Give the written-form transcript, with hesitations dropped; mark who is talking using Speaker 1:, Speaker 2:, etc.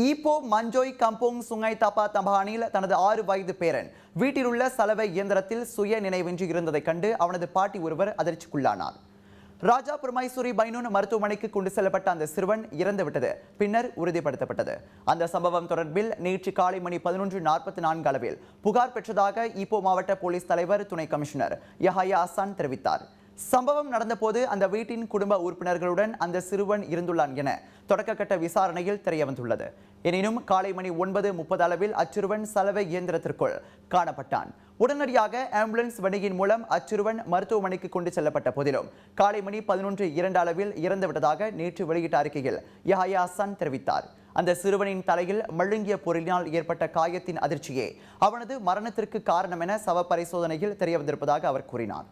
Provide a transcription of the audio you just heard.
Speaker 1: Ipoh Manjoi Kampung Sungai தப்பா தம்பானில் தனது 6 வயது பேரன் வீட்டிலுள்ள சலவை இயந்திரத்தில் சுய நினைவின்றி இருந்ததைக் கண்டு அவனது பாட்டி ஒருவர் அதிர்ச்சிக்குள்ளானார். ராஜா பிரமைசூரி பைனூன் மருத்துவமனைக்கு கொண்டு செல்லப்பட்ட அந்த சிறுவன் இறந்துவிட்டது பின்னர் உறுதிப்படுத்தப்பட்டது. அந்த சம்பவம் தொடர்பில் நேற்று காலை மணி 11:44 அளவில் புகார் பெற்றதாக ஈப்போ மாவட்ட போலீஸ் தலைவர் துணை கமிஷனர் யஹயா அசான் தெரிவித்தார். சம்பவம் நடந்தபோது அந்த வீட்டின் குடும்ப உறுப்பினர்களுடன் அந்த சிறுவன் இருந்துள்ளான் என தொடக்கக்கட்ட விசாரணையில் தெரியவந்துள்ளது. எனினும் காலை மணி 9:30 அளவில் அச்சிறுவன் சலவை இயந்திரத்திற்குள் காணப்பட்டான். உடனடியாக ஆம்புலன்ஸ் வண்டியின் மூலம் அச்சிறுவன் மருத்துவமனைக்கு கொண்டு செல்லப்பட்ட போதிலும் காலை மணி 11:02 அளவில் இறந்துவிட்டதாக நேற்று வெளியிட்ட அறிக்கையில் யஹயா அசான் தெரிவித்தார். அந்த சிறுவனின் தலையில் மழுங்கிய பொருளினால் ஏற்பட்ட காயத்தின் அதிர்ச்சியே அவனது மரணத்திற்கு காரணம் என சவ பரிசோதனையில் தெரியவந்திருப்பதாக அவர் கூறினார்.